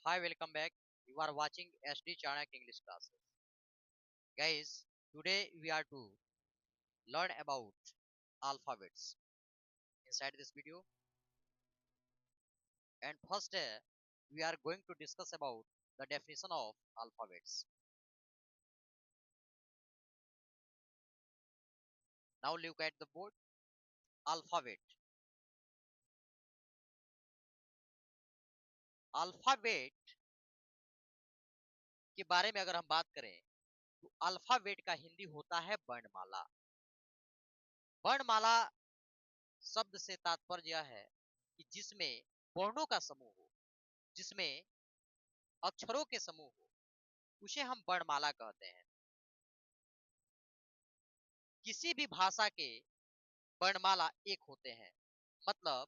Hi, welcome back. You are watching SD Chanak English classes. Guys, today we are to learn about alphabets inside this video. And first, we are going to discuss about the definition of alphabets. Now look at the board. Alphabet. Alphabet के बारे में अगर हम बात करें तो alphabet का हिंदी होता है वर्णमाला। वर्णमाला शब्द से तात्पर्य यह है कि जिसमें वर्णों का समूह हो, जिसमें अक्षरों के समूह हो, उसे हम वर्णमाला कहते हैं। किसी भी भाषा के वर्णमाला एक होते हैं, मतलब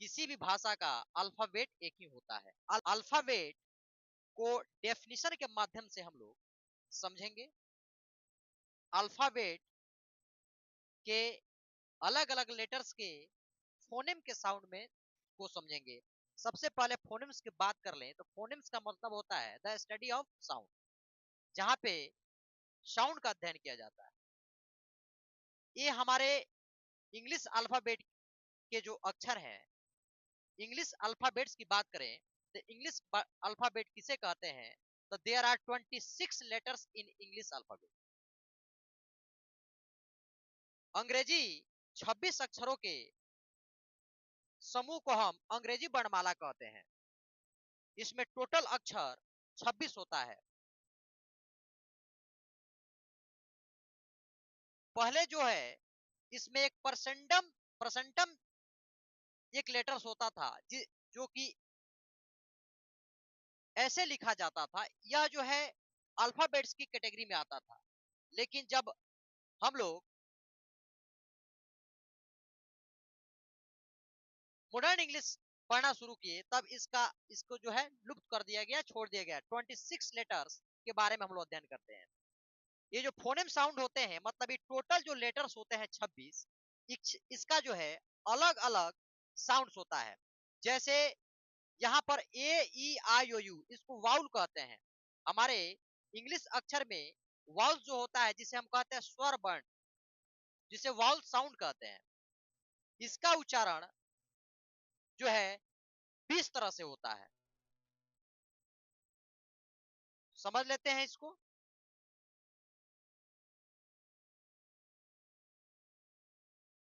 किसी भी भाषा का अल्फाबेट एक ही होता है। अल्फाबेट को डेफिनेशन के माध्यम से हम लोग समझेंगे। अल्फाबेट के अलग अलग लेटर्स के फोनेम के साउंड में को समझेंगे। सबसे पहले फोनेम्स की बात कर लें तो फोनेम्स का मतलब होता है द स्टडी ऑफ साउंड, जहां पे साउंड का अध्ययन किया जाता है। ये हमारे इंग्लिश अल्फाबेट के जो अक्षर हैं, इंग्लिश अल्फाबेट्स की बात करें तो इंग्लिश अल्फाबेट किसे कहते हैं, तो there are 26 letters in English alphabet. अंग्रेजी 26 अक्षरों के समूह को हम अंग्रेजी वर्णमाला कहते हैं। इसमें टोटल अक्षर 26 होता है। पहले जो है इसमें एक परसेंटम परसेंटम एक लेटर्स होता था जो कि ऐसे लिखा जाता था। यह जो है अल्फाबेट्स की कैटेगरी में आता था। लेकिन जब हम लोग मॉडर्न इंग्लिश पढ़ना शुरू किए तब इसको जो है लुप्त कर दिया गया, छोड़ दिया गया। 26 लेटर्स के बारे में हम लोग अध्ययन करते हैं। ये जो फोनेम साउंड होते हैं, मतलब ये टोटल जो लेटर्स होते हैं 26, इसका जो है अलग अलग साउंड्स होता है। जैसे यहाँ पर ए ई आई ओ यू, इसको वाउल कहते हैं। हमारे इंग्लिश अक्षर में वाउल जो होता है, जिसे हम कहते हैं स्वर वर्ण, जिसे वाउल साउंड कहते हैं, इसका उच्चारण जो है 20 तरह से होता है। समझ लेते हैं इसको।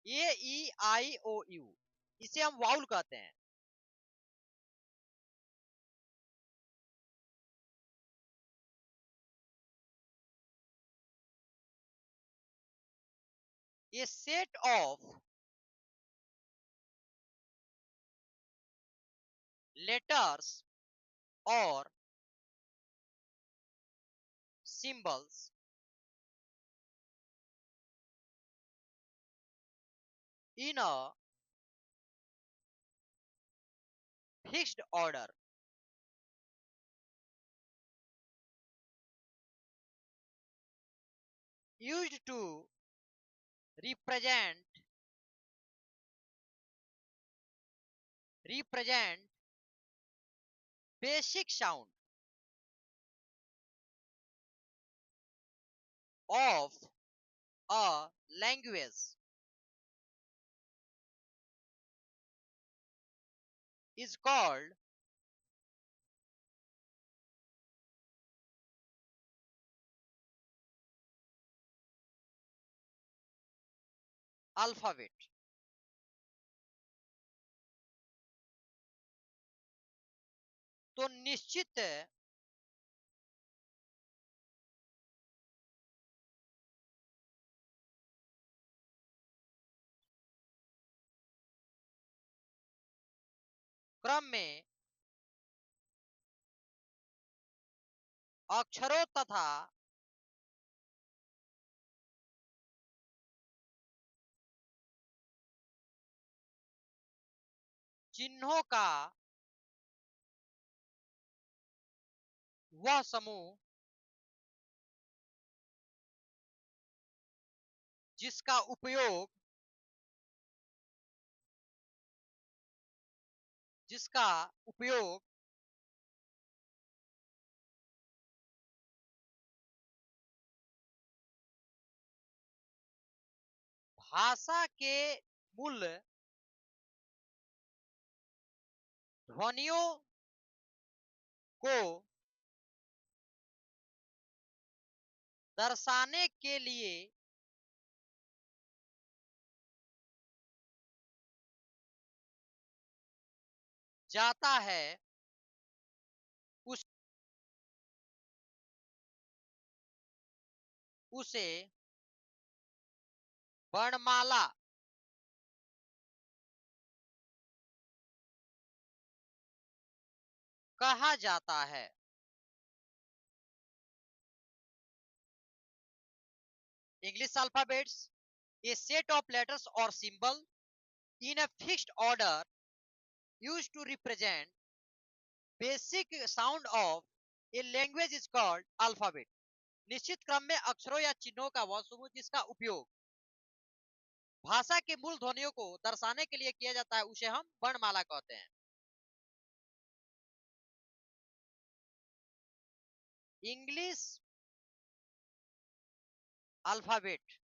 ए ई आई ओ यू, इसे हम वाउल कहते हैं। ये सेट ऑफ लेटर्स और symbols in a fixed order used to represent represent basic sound of a language is called alphabet। तो निश्चित क्रम में अक्षरों तथा चिन्हों का वह समूह जिसका उपयोग जिसका उपयोग भाषा के मूल ध्वनियों को दर्शाने के लिए जाता है उस उसे वर्णमाला कहा जाता है। English alphabets a set of letters or symbol in a fixed order used to represent basic sound of a language is called alphabet। निश्चित क्रम में अक्षरों या चिन्हों का वह समूह जिसका उपयोग भाषा के मूल ध्वनियों को दर्शाने के लिए किया जाता है उसे हम वर्णमाला कहते हैं। English alphabet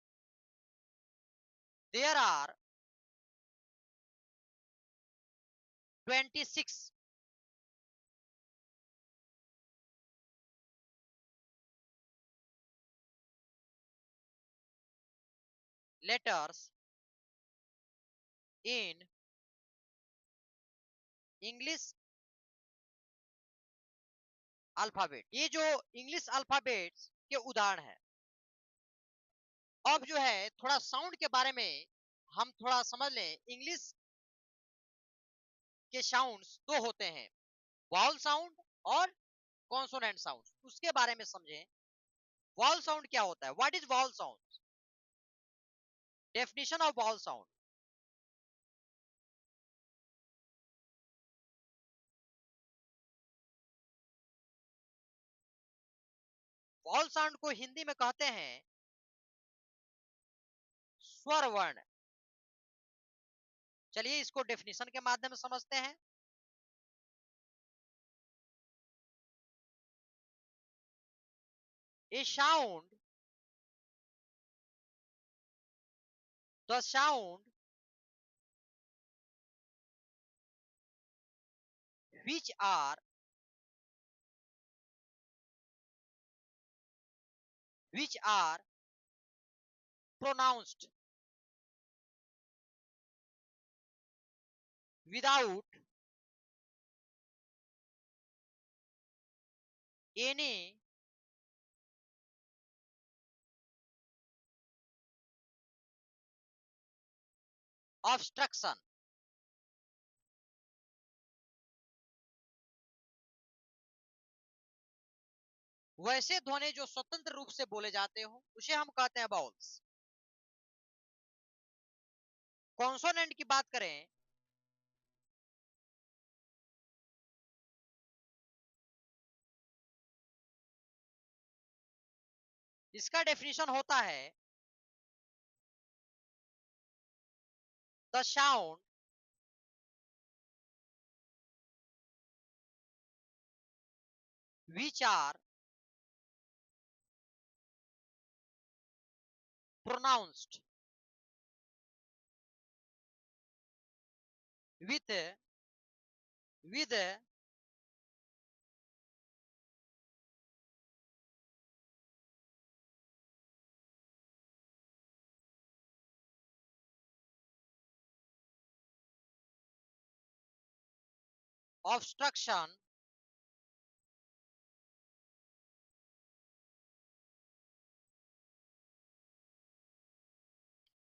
there are 26 letters in English alphabet. ये जो इंग्लिश अल्फाबेट के उदाहरण है। अब जो है थोड़ा साउंड के बारे में हम थोड़ा समझ लें। इंग्लिश के साउंड्स दो होते हैं, वाउल साउंड और कॉन्सोनेंट साउंड। उसके बारे में समझें। वाउल साउंड क्या होता है? What is vowel sound? Definition of vowel sound. Vowel sound को हिंदी में कहते हैं स्वर वर्ण। चलिए इसको डेफिनेशन के माध्यम से समझते हैं। A sound the sound which are pronounced without any obstruction। वैसे ध्वनि जो स्वतंत्र रूप से बोले जाते हो उसे हम कहते हैं वाउल्स। कॉन्सोनेंट की बात करें इसका डेफिनेशन होता है the sound which are pronounced with obstruction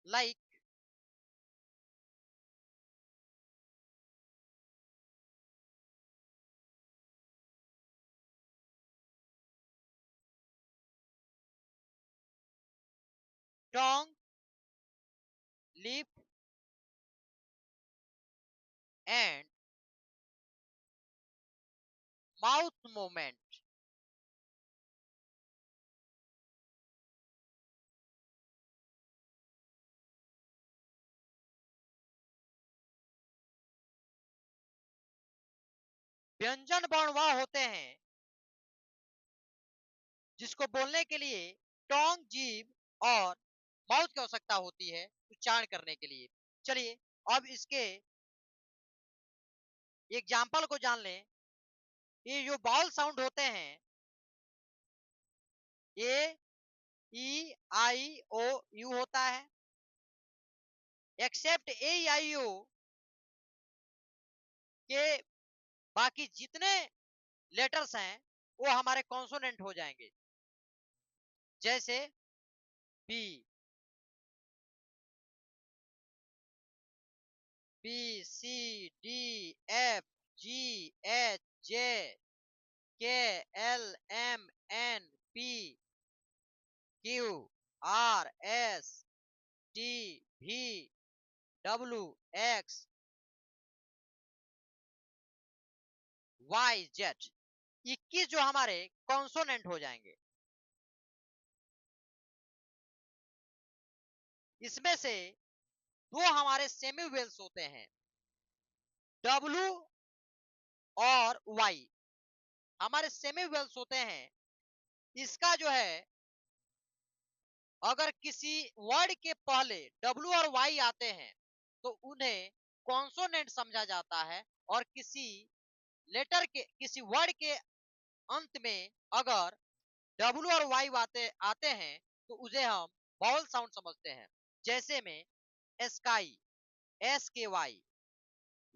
like tongue, lip and mouth movement। व्यंजन वर्ण वह होते हैं जिसको बोलने के लिए टोंग, जीभ और माउथ की आवश्यकता होती है। उच्चारण करने के लिए। चलिए अब इसके एग्जाम्पल को जान लें। ये जो बाउल साउंड होते हैं, ए ई आई ओ यू होता है। एक्सेप्ट ए आई ओ के बाकी जितने लेटर्स हैं वो हमारे कॉन्सोनेंट हो जाएंगे, जैसे B, B C D F G H J K L M N P Q R S T V W X Y Z. 21 जो हमारे कॉन्सोनेंट हो जाएंगे। इसमें से दो हमारे सेमी वेल्स होते हैं, डब्ल्यू और वाई हमारे सेमी वेल्स होते हैं। इसका जो है अगर किसी वर्ड के पहले डब्ल्यू और वाई आते हैं तो उन्हें कॉन्सोनेंट समझा जाता है, और किसी लेटर के किसी वर्ड के अंत में अगर डब्ल्यू और वाई आते आते हैं तो उसे हम बाउल साउंड समझते हैं। जैसे में स्काई, एस के वाई,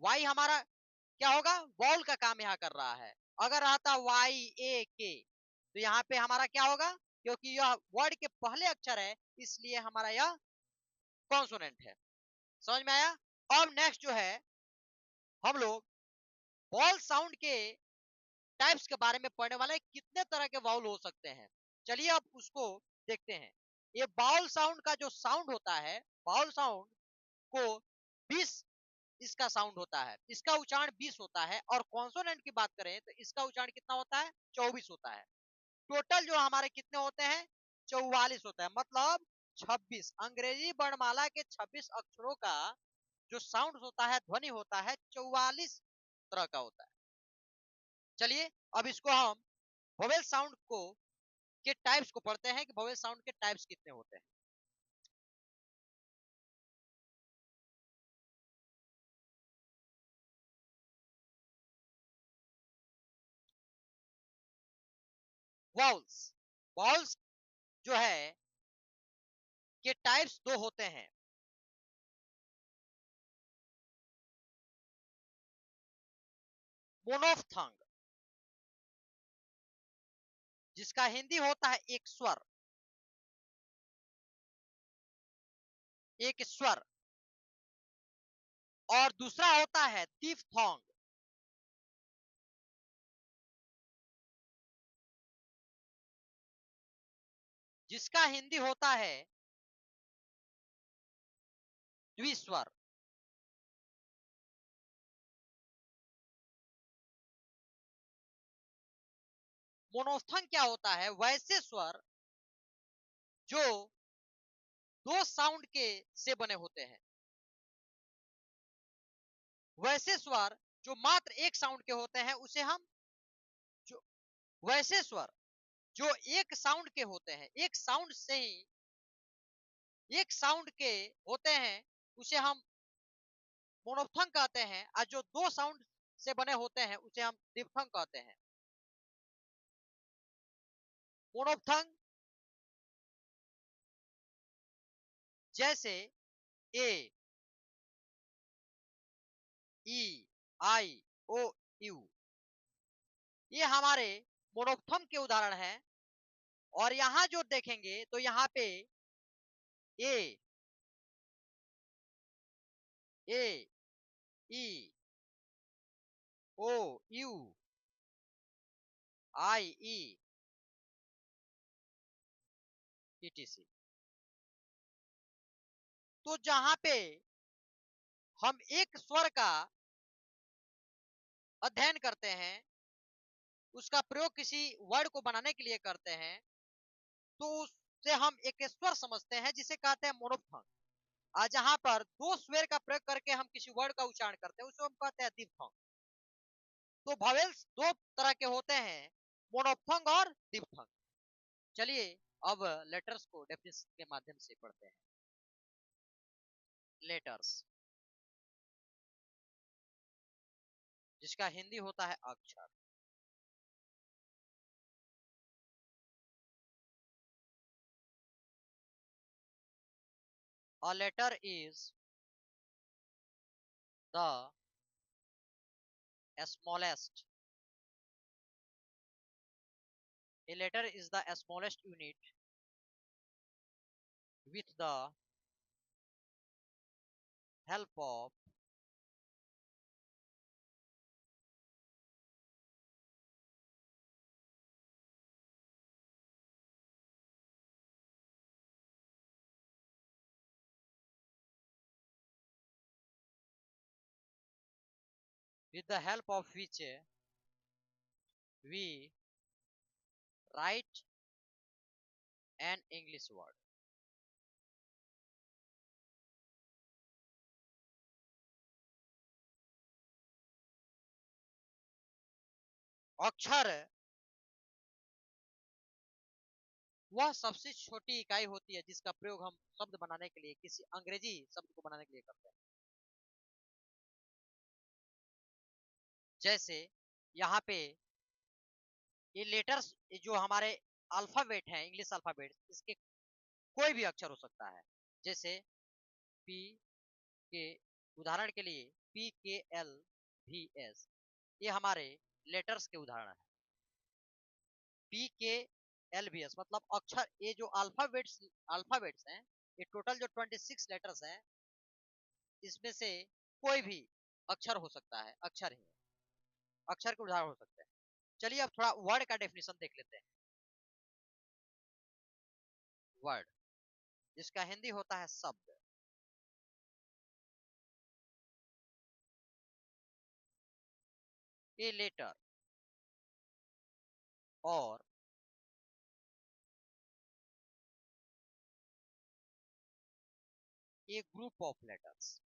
वाई हमारा क्या होगा, बाउल का काम यहाँ कर रहा है। अगर रहता वाई ए के तो यहाँ पे हमारा क्या होगा, क्योंकि यह वर्ड के पहले अक्षर है इसलिए हमारा यह कॉन्सोनेंट है। समझ में आया। अब नेक्स्ट जो है हम लोग बाउल साउंड के टाइप्स के बारे में पढ़ने वाले हैं, कितने तरह के बाउल हो सकते हैं। चलिए अब उसको देखते हैं। ये बाउल साउंड का जो साउंड होता है, बाउल साउंड को 20 इसका साउंड होता है, इसका उच्चारण 20 होता है। और कॉन्सोनेंट की बात करें तो इसका उच्चारण कितना होता है, 24 होता है। टोटल जो हमारे कितने होते हैं, 44 होता है। मतलब 26 अंग्रेजी वर्णमाला के 26 अक्षरों का जो साउंड होता है, ध्वनि होता है, 44 तरह का होता है। चलिए अब इसको हम वोवेल साउंड को के टाइप्स को पढ़ते हैं कि वोवेल साउंड के टाइप्स कितने होते हैं। वाउल्स, वाउल्स जो है के टाइप्स दो होते हैं। मोनोफ्थंग, जिसका हिंदी होता है एक स्वर, एक स्वर। और दूसरा होता है दिफ्थोंग, जिसका हिंदी होता है द्विस्वर। मोनोफ्थंग क्या होता है, वैसे स्वर जो दो साउंड के से बने होते हैं। वैसे स्वर जो मात्र एक साउंड के होते हैं उसे हम जो वैसे स्वर जो एक साउंड के होते हैं, एक साउंड से ही एक साउंड के होते हैं उसे हम मोनोफ्थंग कहते हैं। और जो दो साउंड से बने होते हैं उसे हम दिफ्थंग कहते हैं। मोनोफ्थंग जैसे ए ई आई ओ यू, ये हमारे मोनोफ्थंग के उदाहरण हैं। और यहां जो देखेंगे तो यहाँ पे ए ए ई ओ यू आई ई ईटीसी। तो जहां पे हम एक स्वर का अध्ययन करते हैं, उसका प्रयोग किसी वर्ड को बनाने के लिए करते हैं, तो उससे हम एक स्वर समझते हैं जिसे कहते हैं मोनोफ्थंग। और जहां पर दो स्वर का प्रयोग करके हम किसी वर्ड का उच्चारण करते हैं उसे हम कहते हैं दिफ्थंग। तो वॉवेल्स दो तरह के होते हैं, मोनोफ्थंग और दिफ्थंग। चलिए अब लेटर्स को डेफिनेशन के माध्यम से पढ़ते हैं। लेटर्स, जिसका हिंदी होता है अक्षर। A letter is the smallest. A letter is the smallest unit with the help of which we write an English word. अक्षर वह सबसे छोटी इकाई होती है जिसका प्रयोग हम शब्द बनाने के लिए, किसी अंग्रेजी शब्द को बनाने के लिए करते हैं। जैसे यहाँ पे ये लेटर्स जो हमारे अल्फाबेट हैं, इंग्लिश अल्फाबेट, इसके कोई भी अक्षर हो सकता है। जैसे पी के, उदाहरण के लिए PKLVS, ये हमारे लेटर्स के उदाहरण है। PKLVS मतलब अक्षर, ये जो अल्फाबेट्स हैं, ये टोटल जो 26 लेटर्स हैं, इसमें से कोई भी अक्षर हो सकता है, अक्षर ही अक्षर के उदाहरण हो सकते हैं। चलिए अब थोड़ा वर्ड का डेफिनेशन देख लेते हैं। वर्ड, जिसका हिंदी होता है शब्द। ए लेटर और a group of letters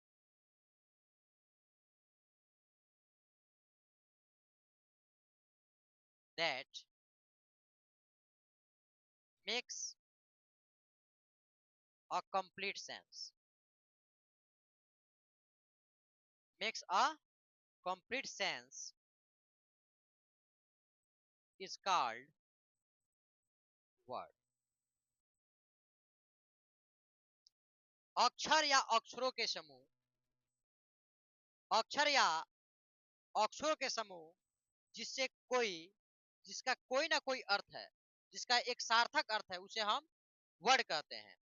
that makes a complete sense, makes a complete sense is called word. अक्षर या अक्षरों के समूह, अक्षर या अक्षरों के समूह जिससे कोई, जिसका कोई ना कोई अर्थ है, जिसका एक सार्थक अर्थ है, उसे हम वर्ड कहते हैं।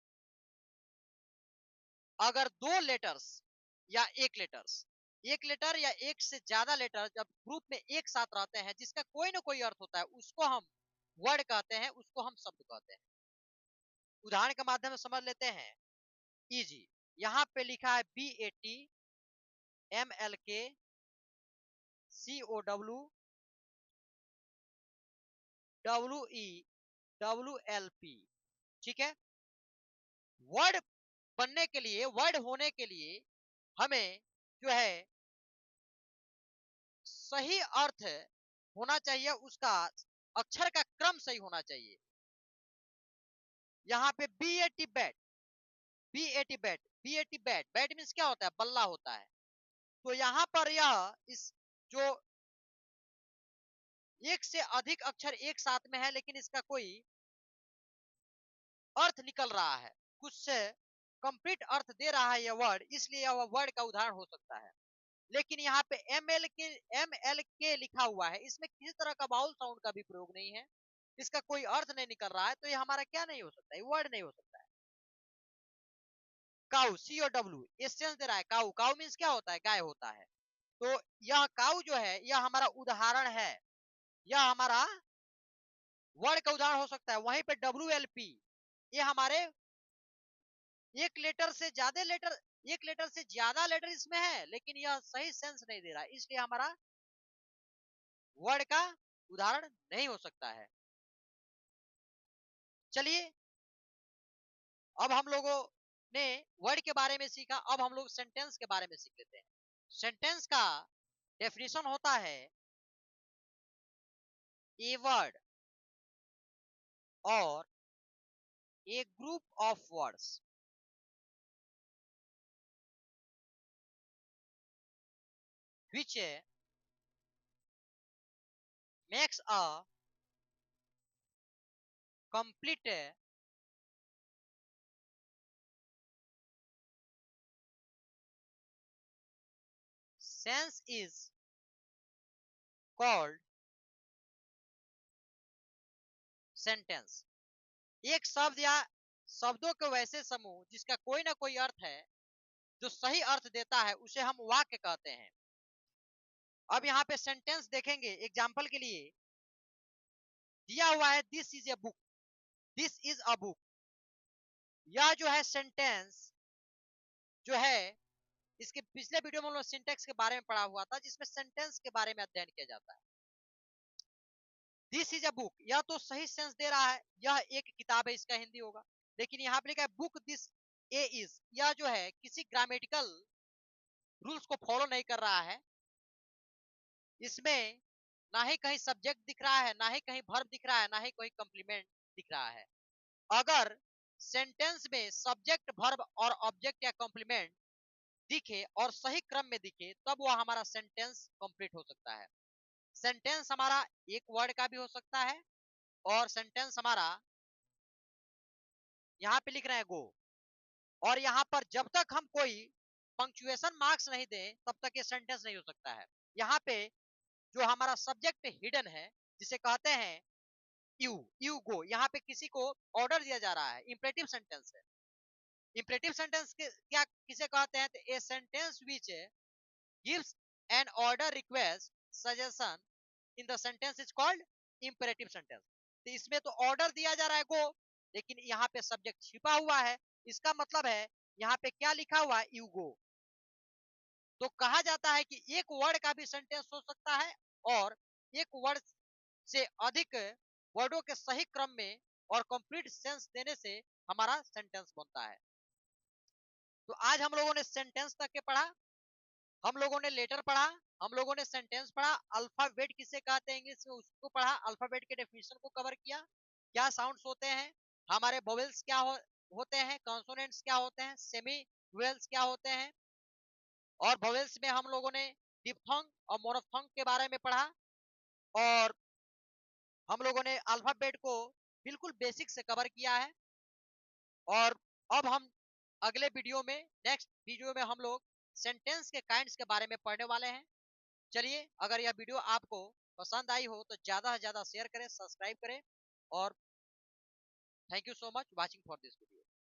अगर दो लेटर्स या एक लेटर या एक से ज्यादा लेटर जब ग्रुप में एक साथ रहते हैं, जिसका कोई ना कोई अर्थ होता है, उसको हम वर्ड कहते हैं, उसको हम शब्द कहते हैं। उदाहरण के माध्यम से समझ लेते हैं। इजी, यहाँ पे लिखा है BATMLKCOWWEWLP, ठीक है। वर्ड बनने के लिए, वर्ड होने के लिए हमें जो है सही अर्थ होना चाहिए, उसका अक्षर का क्रम सही होना चाहिए। यहाँ पे BAT बैट मीन्स क्या होता है? बल्ला होता है। तो यहाँ पर यह इस जो एक से अधिक अक्षर एक साथ में है, लेकिन इसका कोई अर्थ निकल रहा है, कुछ से कंप्लीट अर्थ दे रहा है यह वर्ड, इसलिए यह वर्ड का उदाहरण हो सकता है। लेकिन यहाँ पे MLK लिखा हुआ है, इसमें किसी तरह का बाउल साउंड का भी प्रयोग नहीं है, इसका कोई अर्थ नहीं निकल रहा है, तो ये हमारा क्या नहीं हो सकता है? वर्ड नहीं हो सकता है। काउ, COW, ये सेंस दे रहा है। काउ, काउ मीन्स क्या होता है? गाय होता है। तो यह काउ जो है, यह हमारा उदाहरण है, यह हमारा वर्ड का उदाहरण हो सकता है। वहीं पे WLP, ये हमारे एक लेटर से ज्यादा लेटर, एक लेटर से ज्यादा लेटर इसमें है, लेकिन यह सही सेंस नहीं दे रहा, इसलिए हमारा वर्ड का उदाहरण नहीं हो सकता है। चलिए अब हम लोगों ने वर्ड के बारे में सीखा, अब हम लोग सेंटेंस के बारे में सीख लेते हैं। सेंटेंस का डेफिनेशन होता है ए वर्ड और a group of words which makes a complete sense is called sentence। एक शब्द या शब्दों के वैसे समूह जिसका कोई ना कोई अर्थ है, जो सही अर्थ देता है, उसे हम वाक्य कहते हैं। अब यहाँ पे सेंटेंस देखेंगे, एग्जाम्पल के लिए दिया हुआ है this is a book, this is a book. यह जो है सेंटेंस जो है, इसके पिछले वीडियो में हम लोग सिंटेक्स के बारे में पढ़ा हुआ था, जिसमें सेंटेंस के बारे में अध्ययन किया जाता है। दिस इज अ बुक, यह तो सही सेंस दे रहा है, यह एक किताब है, इसका हिंदी होगा। लेकिन यहाँ पे लिखा है बुक दिस ए इज, यह जो है किसी ग्रामेटिकल रूल्स को फॉलो नहीं कर रहा है। इसमें ना ही कहीं सब्जेक्ट दिख रहा है, ना ही कहीं वर्ब दिख रहा है, ना ही कोई कंप्लीमेंट दिख रहा है। अगर सेंटेंस में सब्जेक्ट वर्ब और ऑब्जेक्ट या कंप्लीमेंट दिखे और सही क्रम में दिखे, तब वह हमारा सेंटेंस कंप्लीट हो सकता है। सेंटेंस हमारा एक वर्ड का भी हो सकता है, और सेंटेंस हमारा यहाँ पे लिख रहे हैं गो, और यहाँ पर जब तक हम कोई पंक्चुएशन मार्क्स नहीं दें तब तक ये सेंटेंस नहीं हो सकता है। यहाँ पे जो हमारा सब्जेक्ट हिडन है, जिसे कहते हैं यू, यू गो, यहाँ पे किसी को ऑर्डर दिया जा रहा है, इंपरेटिव सेंटेंस है। इंपरेटिव सेंटेंस के क्या किसे कहते हैं? तो a sentence which gives an order, request, suggestion in the sentence is called imperative sentence. तो इसमें तो ऑर्डर दिया जा रहा है गो, लेकिन यहाँ पे सब्जेक्ट छिपा हुआ है। इसका मतलब है यहाँ पे क्या लिखा हुआ है? You go. तो कहा जाता है कि एक वर्ड का भी सेंटेंस हो सकता है, और एक वर्ड से अधिक वर्डों के सही क्रम में और कंप्लीट सेंस देने से हमारा सेंटेंस बनता है। तो आज हम लोगों ने सेंटेंस तक के पढ़ा, हम लोगों ने लेटर पढ़ा, हम लोगों ने सेंटेंस पढ़ा, अल्फाबेट किसे कहते हैं इंग्लिश में उसको पढ़ा, अल्फाबेट के डेफिनेशन को कवर किया, क्या साउंड्स होते हैं, हमारे वोवेल्स क्या होते हैं, कॉन्सोनेंट्स क्या होते हैं, सेमी वोवेल्स क्या होते हैं, और वोवेल्स में हम लोगों ने डिप्थोंग और मोनोफोंग के बारे में पढ़ा, और हम लोगों ने अल्फाबेट को बिल्कुल बेसिक से कवर किया है। और अब हम अगले वीडियो में, नेक्स्ट वीडियो में हम लोग सेंटेंस के काइंड्स के बारे में पढ़ने वाले हैं। चलिए, अगर यह वीडियो आपको पसंद आई हो तो ज्यादा से ज्यादा शेयर करें, सब्सक्राइब करें, और thank you so much watching for this video.